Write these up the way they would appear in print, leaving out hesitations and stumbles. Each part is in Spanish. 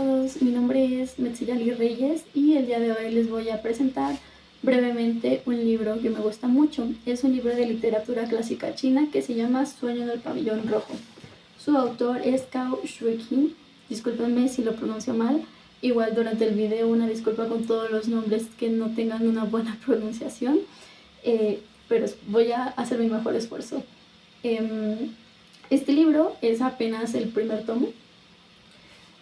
todos, mi nombre es Metzilali Reyes y el día de hoy les voy a presentar brevemente un libro que me gusta mucho. Es un libro de literatura clásica china que se llama Sueño del Pabellón Rojo. Su autor es Cao Shuiqi, discúlpenme si lo pronuncio mal, igual durante el video una disculpa con todos los nombres que no tengan una buena pronunciación, pero voy a hacer mi mejor esfuerzo. Este libro es apenas el primer tomo,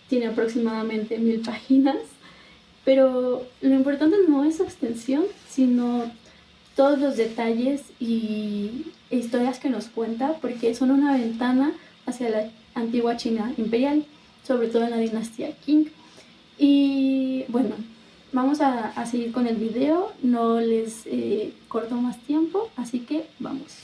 tiene aproximadamente 1000 páginas, pero lo importante no es su extensión, sino todos los detalles y historias que nos cuenta, porque son una ventana hacia la antigua China imperial, sobre todo en la dinastía Qing. Y bueno, vamos a seguir con el video, no les corto más tiempo, así que vamos.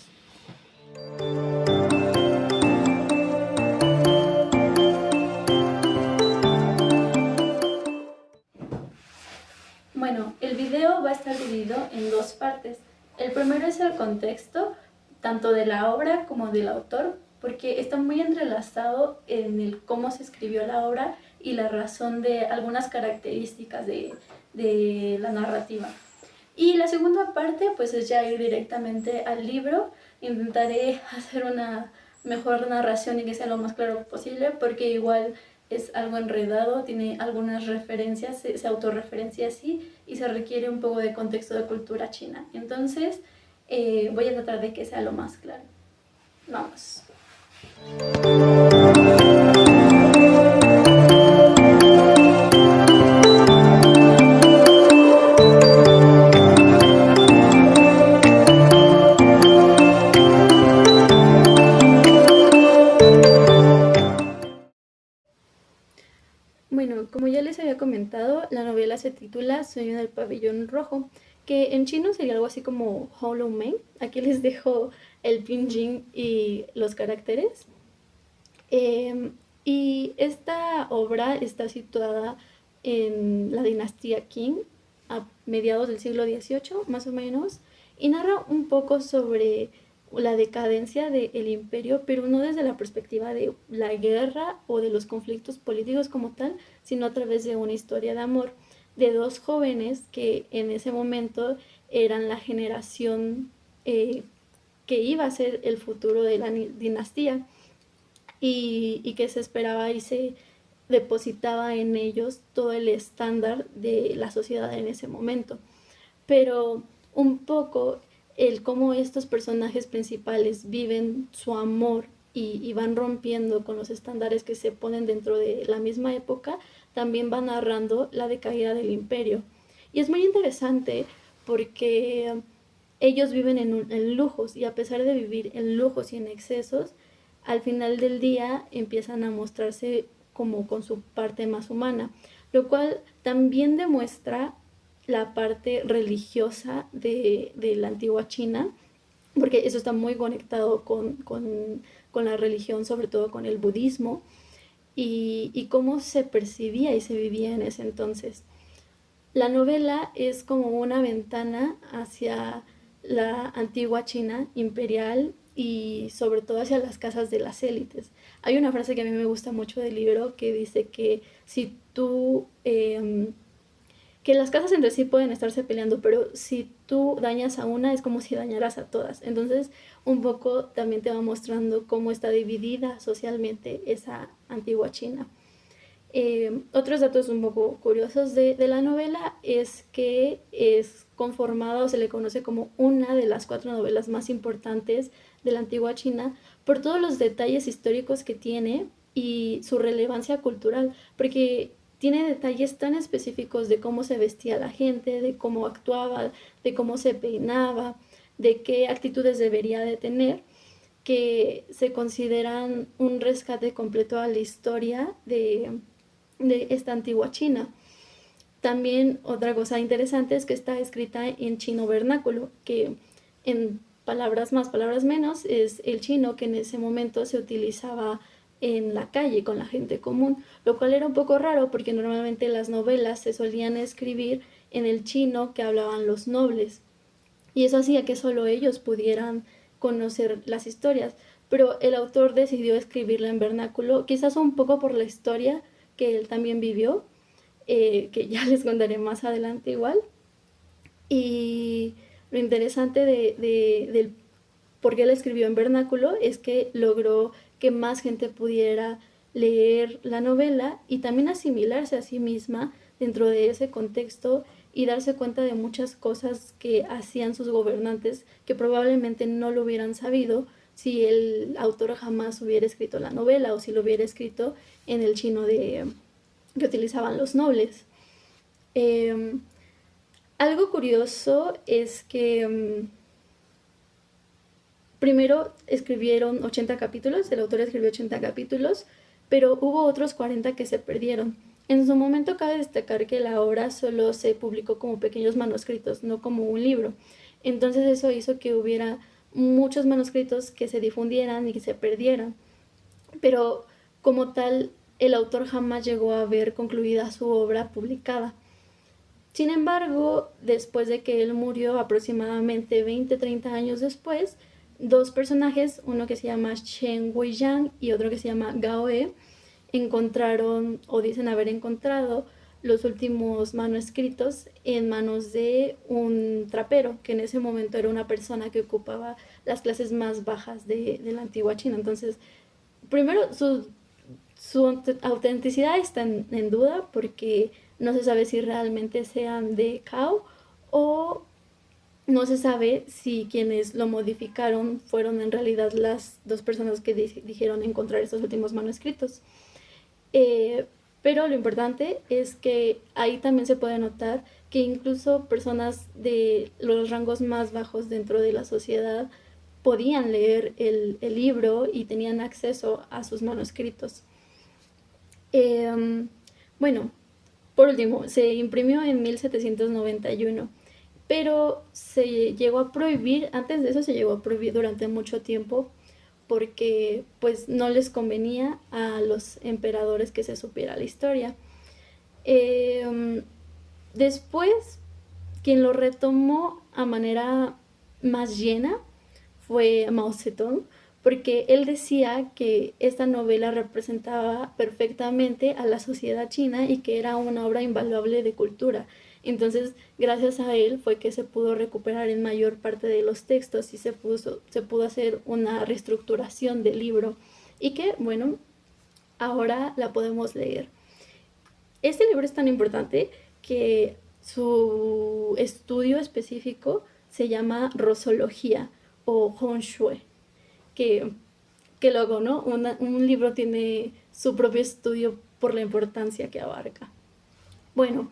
Bueno, el video va a estar dividido en dos partes. El primero es el contexto, tanto de la obra como del autor, porque está muy entrelazado en el cómo se escribió la obra y la razón de algunas características de la narrativa. Y la segunda parte pues es ya ir directamente al libro. Intentaré hacer una mejor narración y que sea lo más claro posible, porque igual es algo enredado, tiene algunas referencias, se autorreferencia así y se requiere un poco de contexto de cultura china. Entonces voy a tratar de que sea lo más claro. Vamos. Bueno, como ya les había comentado, la novela se titula Sueño del Pabellón Rojo, que en chino sería algo así como Hollow Mei. Aquí les dejo el pinyin y los caracteres. Y esta obra está situada en la dinastía Qing, a mediados del siglo XVIII, más o menos, y narra un poco sobre la decadencia del imperio, pero no desde la perspectiva de la guerra o de los conflictos políticos como tal, sino a través de una historia de amor de dos jóvenes que en ese momento eran la generación que iba a ser el futuro de la dinastía y que se esperaba y se depositaba en ellos todo el estándar de la sociedad en ese momento. Pero un poco el cómo estos personajes principales viven su amor y van rompiendo con los estándares que se ponen dentro de la misma época, también va narrando la decaída del imperio. Y es muy interesante porque ellos viven en lujos, y a pesar de vivir en lujos y en excesos, al final del día empiezan a mostrarse como con su parte más humana, lo cual también demuestra la parte religiosa de la antigua China, porque eso está muy conectado con la religión, sobre todo con el budismo, y cómo se percibía y se vivía en ese entonces. La novela es como una ventana hacia la antigua China imperial y sobre todo hacia las casas de las élites. Hay una frase que a mí me gusta mucho del libro que dice que si tú que las casas entre sí pueden estarse peleando, pero si tú dañas a una es como si dañaras a todas. Entonces, un poco también te va mostrando cómo está dividida socialmente esa antigua China. Otros datos un poco curiosos de la novela es que es conformada o se le conoce como una de las 4 novelas más importantes de la antigua China por todos los detalles históricos que tiene y su relevancia cultural, porque tiene detalles tan específicos de cómo se vestía la gente, de cómo actuaba, de cómo se peinaba, de qué actitudes debería de tener, que se consideran un rescate completo a la historia de esta antigua China. También otra cosa interesante es que está escrita en chino vernáculo, que en palabras más, palabras menos, es el chino que en ese momento se utilizaba en la calle con la gente común, lo cual era un poco raro porque normalmente las novelas se solían escribir en el chino que hablaban los nobles, y eso hacía que solo ellos pudieran conocer las historias, pero el autor decidió escribirla en vernáculo, quizás un poco por la historia, que él también vivió, que ya les contaré más adelante igual. Y lo interesante del por qué él escribió en vernáculo es que logró que más gente pudiera leer la novela y también asimilarse a sí misma dentro de ese contexto y darse cuenta de muchas cosas que hacían sus gobernantes que probablemente no lo hubieran sabido si el autor jamás hubiera escrito la novela o si lo hubiera escrito en el chino que utilizaban los nobles. Eh, Algo curioso es que primero escribieron 80 capítulos, el autor escribió 80 capítulos, pero hubo otros 40 que se perdieron. En su momento cabe destacar que la obra solo se publicó como pequeños manuscritos, no como un libro. Entonces eso hizo que hubiera muchos manuscritos que se difundieran y que se perdieran. Pero como tal, el autor jamás llegó a ver concluida su obra publicada. Sin embargo, después de que él murió, aproximadamente 20-30 años después, dos personajes, uno que se llama Chen Weiyang y otro que se llama Gao He, encontraron o dicen haber encontrado los últimos manuscritos en manos de un trapero, que en ese momento era una persona que ocupaba las clases más bajas de la antigua China. Entonces, primero, su autenticidad está en duda porque no se sabe si realmente sean de Cao o no se sabe si quienes lo modificaron fueron en realidad las dos personas que dijeron encontrar estos últimos manuscritos. Eh, pero lo importante es que ahí también se puede notar que incluso personas de los rangos más bajos dentro de la sociedad podían leer el libro y tenían acceso a sus manuscritos. Eh, bueno, por último, se imprimió en 1791, pero se llegó a prohibir, antes de eso se llegó a prohibir durante mucho tiempo porque pues no les convenía a los emperadores que se supiera la historia. Eh, Después, quien lo retomó a manera más llena fue Mao Zedong, porque él decía que esta novela representaba perfectamente a la sociedad china y que era una obra invaluable de cultura. Entonces, gracias a él fue que se pudo recuperar en mayor parte de los textos y se pudo hacer una reestructuración del libro y que, bueno, ahora la podemos leer. Este libro es tan importante que su estudio específico se llama Rosología o Honshui, que, que luego, ¿no? Un libro tiene su propio estudio por la importancia que abarca. Bueno,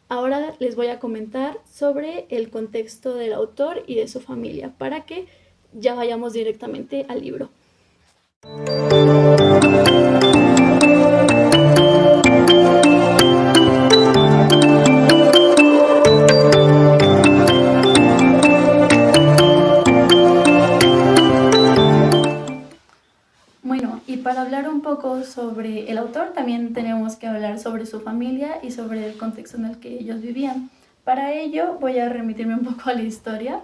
ahora les voy a comentar sobre el contexto del autor y de su familia para que ya vayamos directamente al libro. Bueno, y para hablar un poco sobre el autor, también tenemos que hablar sobre su familia y sobre el contexto en el que ellos vivían. Para ello voy a remitirme un poco a la historia.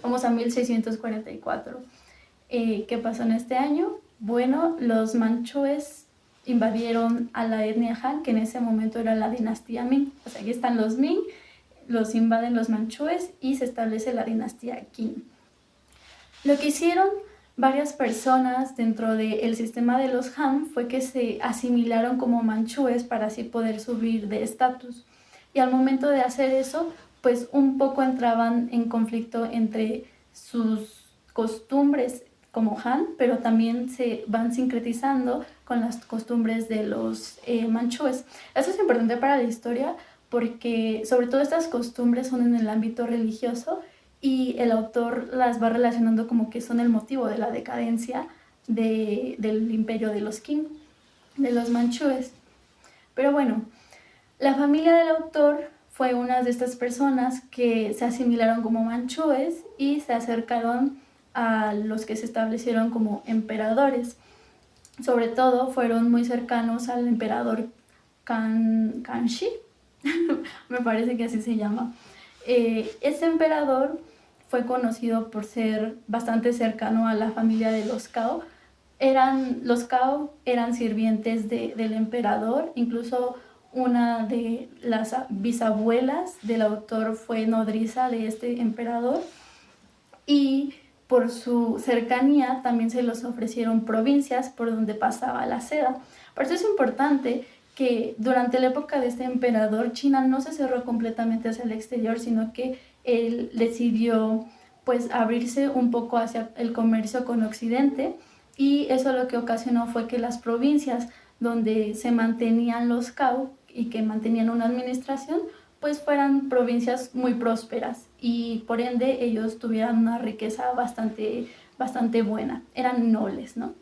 Vamos a 1644. ¿Qué pasó en este año? Bueno, los manchúes invadieron a la etnia Han, que en ese momento era la dinastía Ming. O sea, aquí están los Ming, los invaden los manchúes y se establece la dinastía Qing. Lo que hicieron varias personas dentro del sistema de los Han fue que se asimilaron como manchúes para así poder subir de estatus. Y al momento de hacer eso, pues un poco entraban en conflicto entre sus costumbres como Han, pero también se van sincretizando con las costumbres de los manchúes. Eso es importante para la historia porque sobre todo estas costumbres son en el ámbito religioso y el autor las va relacionando como que son el motivo de la decadencia del imperio de los Qing, de los manchúes. Pero bueno, la familia del autor fue una de estas personas que se asimilaron como manchúes y se acercaron a los que se establecieron como emperadores. Sobre todo fueron muy cercanos al emperador Kanshi, me parece que así se llama. Este emperador fue conocido por ser bastante cercano a la familia de los Cao, Los Cao eran sirvientes del emperador, incluso una de las bisabuelas del autor fue nodriza de este emperador, y por su cercanía también se les ofrecieron provincias por donde pasaba la seda. Por eso es importante que durante la época de este emperador, China no se cerró completamente hacia el exterior, sino que él decidió pues abrirse un poco hacia el comercio con Occidente, y eso lo que ocasionó fue que las provincias donde se mantenían los Cao y que mantenían una administración, pues fueran provincias muy prósperas, y por ende ellos tuvieran una riqueza bastante buena, eran nobles, ¿no?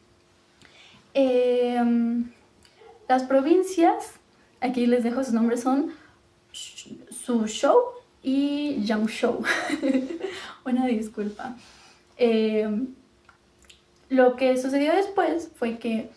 Las provincias, aquí les dejo sus nombres, son Suzhou y Jiangsu. Una disculpa. Lo que sucedió después fue que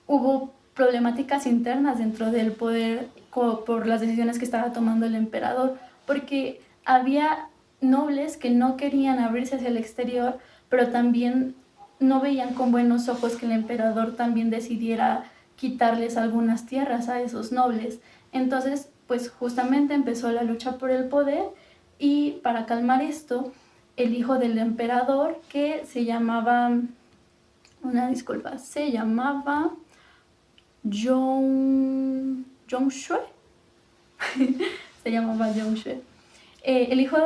hubo problemáticas internas dentro del poder por las decisiones que estaba tomando el emperador, porque había nobles que no querían abrirse hacia el exterior, pero también no veían con buenos ojos que el emperador también decidiera quitarles algunas tierras a esos nobles. Entonces, pues justamente empezó la lucha por el poder, y para calmar esto, el hijo del emperador, que se llamaba, se llamaba Zhongshui. Se llamaba Zhongshui. El hijo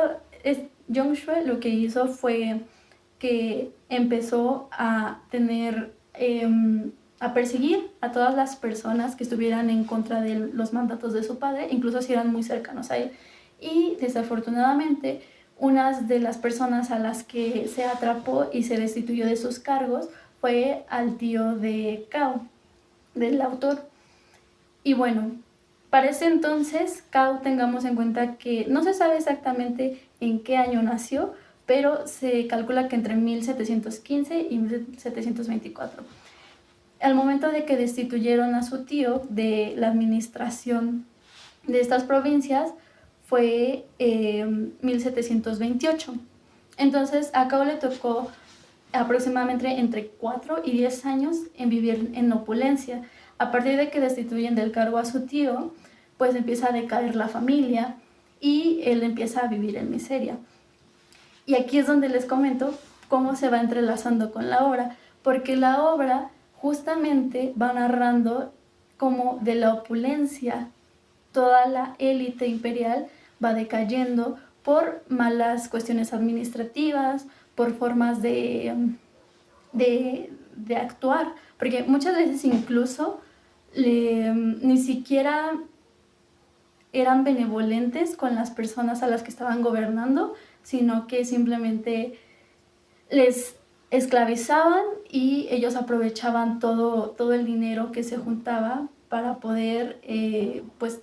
de Zhongshui lo que hizo fue que empezó a a perseguir a todas las personas que estuvieran en contra de los mandatos de su padre, incluso si eran muy cercanos a él. Y desafortunadamente, una de las personas a las que se atrapó y se destituyó de sus cargos fue al tío de Cao, del autor. Y bueno, para ese entonces, Cao, tengamos en cuenta que no se sabe exactamente en qué año nació, pero se calcula que entre 1715 y 1724. Al momento de que destituyeron a su tío de la administración de estas provincias, fue 1728. Entonces a Cao le tocó aproximadamente entre 4 y 10 años en vivir en opulencia. A partir de que destituyen del cargo a su tío, pues empieza a decaer la familia y él empieza a vivir en miseria. Y aquí es donde les comento cómo se va entrelazando con la obra, porque la obra justamente va narrando cómo de la opulencia toda la élite imperial va decayendo por malas cuestiones administrativas, por formas de actuar, porque muchas veces incluso ni siquiera eran benevolentes con las personas a las que estaban gobernando, sino que simplemente les esclavizaban y ellos aprovechaban todo el dinero que se juntaba para poder pues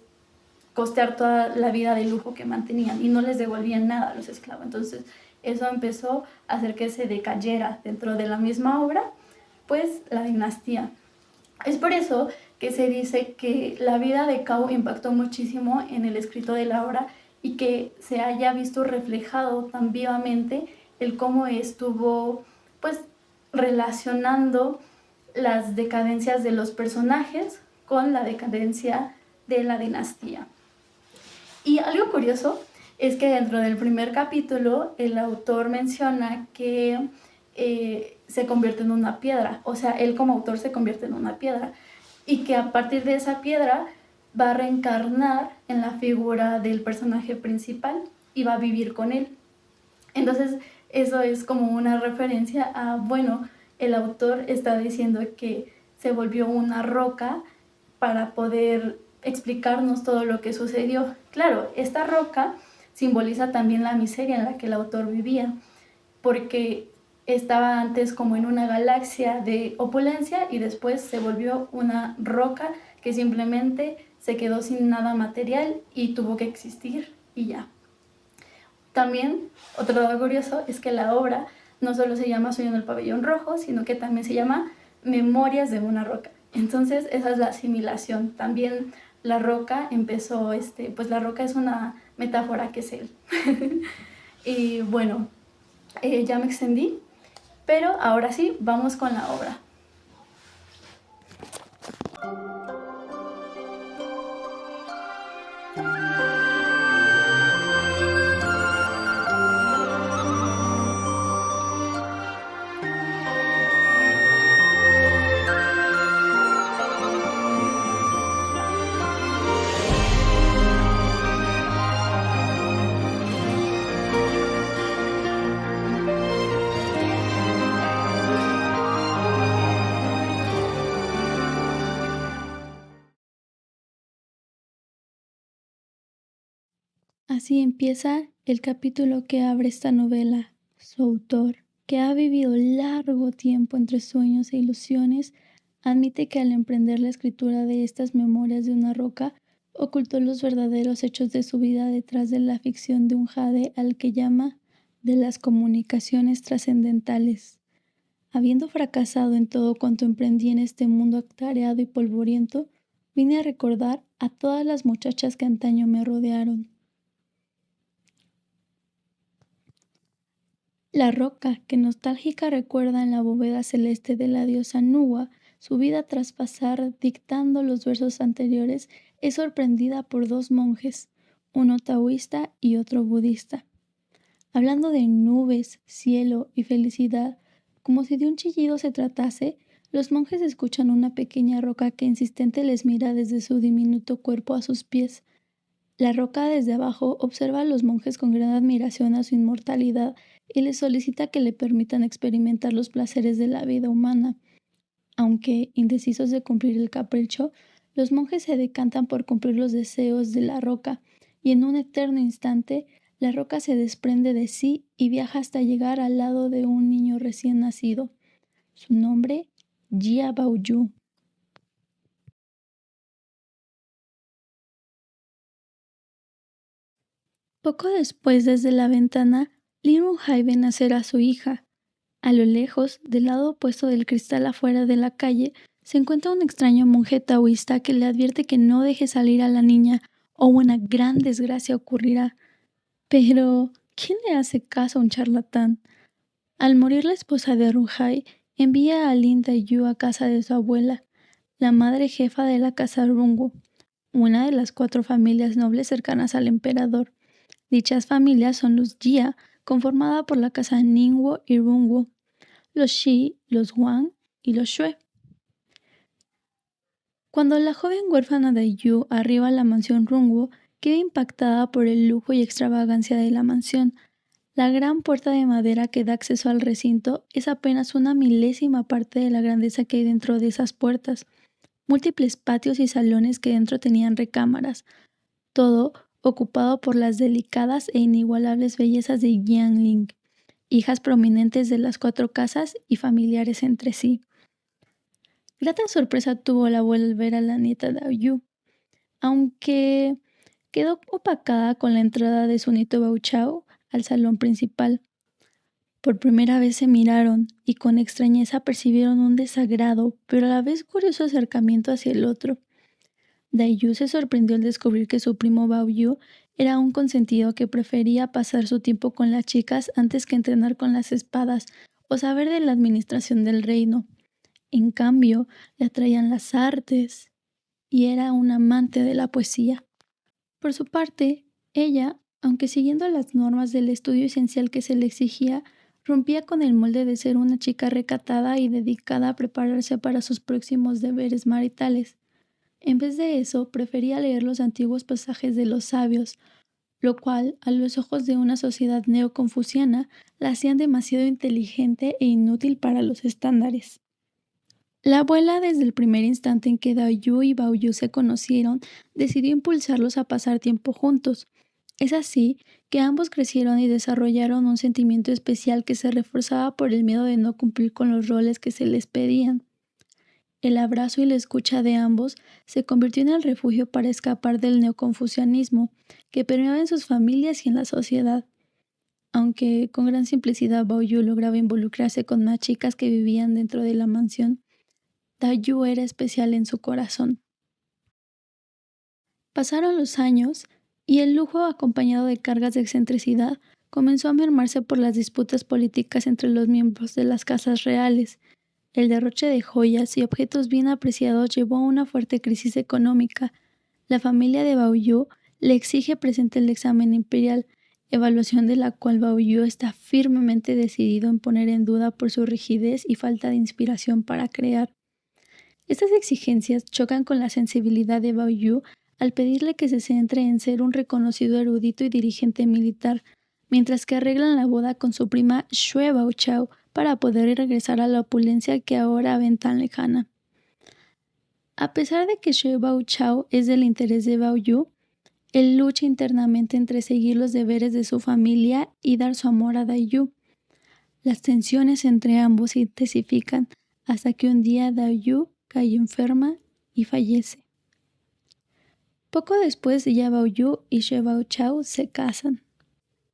costear toda la vida de lujo que mantenían, y no les devolvían nada a los esclavos. Entonces eso empezó a hacer que se decayera dentro de la misma obra pues la dinastía. Es por eso que se dice que la vida de Cao impactó muchísimo en el escrito de la obra, y que se haya visto reflejado tan vivamente el cómo estuvo pues relacionando las decadencias de los personajes con la decadencia de la dinastía. Y algo curioso es que dentro del primer capítulo el autor menciona que se convierte en una piedra, o sea, él como autor se convierte en una piedra, y que a partir de esa piedra va a reencarnar en la figura del personaje principal y va a vivir con él. Entonces eso es como una referencia a, bueno, el autor está diciendo que se volvió una roca para poder explicarnos todo lo que sucedió. Claro, esta roca simboliza también la miseria en la que el autor vivía, porque estaba antes como en una galaxia de opulencia y después se volvió una roca que simplemente se quedó sin nada material y tuvo que existir y ya. También, otro dato curioso es que la obra no solo se llama Sueño en el Pabellón Rojo, sino que también se llama Memorias de una roca. Entonces esa es la asimilación. También la roca empezó, pues la roca es una metáfora que es él. Y bueno, ya me extendí, pero ahora sí, vamos con la obra. Así empieza el capítulo que abre esta novela. Su autor, que ha vivido largo tiempo entre sueños e ilusiones, admite que al emprender la escritura de estas memorias de una roca, ocultó los verdaderos hechos de su vida detrás de la ficción de un jade al que llama de las comunicaciones trascendentales. Habiendo fracasado en todo cuanto emprendí en este mundo atareado y polvoriento, vine a recordar a todas las muchachas que antaño me rodearon. La roca que nostálgica recuerda en la bóveda celeste de la diosa Nuwa su vida tras pasar dictando los versos anteriores, es sorprendida por dos monjes, uno taoísta y otro budista. Hablando de nubes, cielo y felicidad, como si de un chillido se tratase, los monjes escuchan una pequeña roca que insistente les mira desde su diminuto cuerpo a sus pies. La roca desde abajo observa a los monjes con gran admiración a su inmortalidad y les solicita que le permitan experimentar los placeres de la vida humana. Aunque, indecisos de cumplir el capricho, los monjes se decantan por cumplir los deseos de la roca, y en un eterno instante, la roca se desprende de sí y viaja hasta llegar al lado de un niño recién nacido. Su nombre, Jia Baoyu. Poco después, desde la ventana, Li Runhai ve nacer a su hija. A lo lejos, del lado opuesto del cristal afuera de la calle, se encuentra un extraño monje taoísta que le advierte que no deje salir a la niña o una gran desgracia ocurrirá. Pero, ¿quién le hace caso a un charlatán? Al morir la esposa de Runhai, envía a Lin Dayu a casa de su abuela, la madre jefa de la casa Rungu, una de las 4 familias nobles cercanas al emperador. Dichas familias son los Jia, conformada por la casa Ningguo y Runguo, los Shi, los Wang y los Xue. Cuando la joven huérfana de Yu arriba a la mansión Runguo, queda impactada por el lujo y extravagancia de la mansión. La gran puerta de madera que da acceso al recinto es apenas una milésima parte de la grandeza que hay dentro de esas puertas. Múltiples patios y salones que dentro tenían recámaras, todo ocupado por las delicadas e inigualables bellezas de Jiangling, hijas prominentes de las 4 casas y familiares entre sí. Grata sorpresa tuvo la abuela al ver a la nieta de Yu, aunque quedó opacada con la entrada de su nieto Bauchao al salón principal. Por primera vez se miraron y con extrañeza percibieron un desagrado, pero a la vez curioso acercamiento hacia el otro. Dayu se sorprendió al descubrir que su primo Baoyu era un consentido que prefería pasar su tiempo con las chicas antes que entrenar con las espadas o saber de la administración del reino. En cambio, le atraían las artes y era un amante de la poesía. Por su parte, ella, aunque siguiendo las normas del estudio esencial que se le exigía, rompía con el molde de ser una chica recatada y dedicada a prepararse para sus próximos deberes maritales. En vez de eso, prefería leer los antiguos pasajes de los sabios, lo cual, a los ojos de una sociedad neoconfuciana, la hacían demasiado inteligente e inútil para los estándares. La abuela, desde el primer instante en que Dayu y Baoyu se conocieron, decidió impulsarlos a pasar tiempo juntos. Es así que ambos crecieron y desarrollaron un sentimiento especial que se reforzaba por el miedo de no cumplir con los roles que se les pedían. El abrazo y la escucha de ambos se convirtió en el refugio para escapar del neoconfucianismo que permeaba en sus familias y en la sociedad. Aunque con gran simplicidad Baoyu lograba involucrarse con más chicas que vivían dentro de la mansión, Dayu era especial en su corazón. Pasaron los años y el lujo, acompañado de cargas de excentricidad, comenzó a mermarse por las disputas políticas entre los miembros de las casas reales. El derroche de joyas y objetos bien apreciados llevó a una fuerte crisis económica. La familia de Baoyu le exige presente el examen imperial, evaluación de la cual Bao Yu está firmemente decidido en poner en duda por su rigidez y falta de inspiración para crear. Estas exigencias chocan con la sensibilidad de Bao Yu al pedirle que se centre en ser un reconocido erudito y dirigente militar, mientras que arreglan la boda con su prima Xue Baochao para poder regresar a la opulencia que ahora ven tan lejana. A pesar de que Xue Baochao es del interés de Bao Yu, él lucha internamente entre seguir los deberes de su familia y dar su amor a Dai Yu. Las tensiones entre ambos se intensifican hasta que un día Dai Yu cae enferma y fallece. Poco después, ya Bao Yu y Xue Baochao se casan.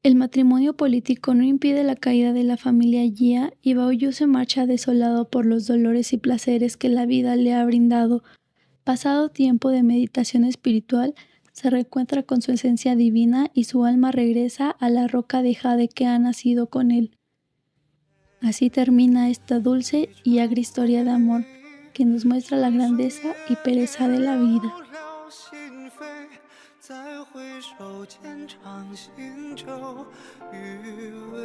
El matrimonio político no impide la caída de la familia Jia y Bao Yu se marcha desolado por los dolores y placeres que la vida le ha brindado. Pasado tiempo de meditación espiritual, se reencuentra con su esencia divina y su alma regresa a la roca de jade que ha nacido con él. Así termina esta dulce y agria historia de amor que nos muestra la grandeza y pereza de la vida. 再回首间，长新酒余味。